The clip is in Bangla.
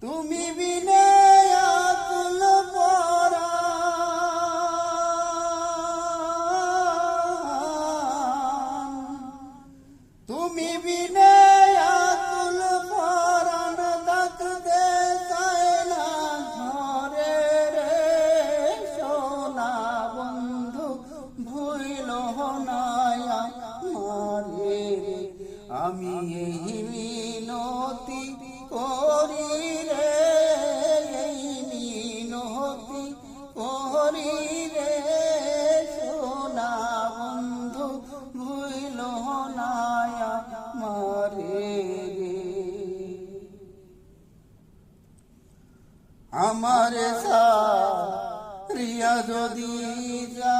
তুমি বিনে আকুল পরাণ, তুমি বিনে আকুল পরাণ, থাকতে চাই না ঘরে রে সোনা বন্ধু, ভুইল না আমারে। আমি এই মিনতি করি রে, এই মিনতি করি রে সোনা বন্ধু, ভুইল না আমারে। আমার সারিয়া যদি যা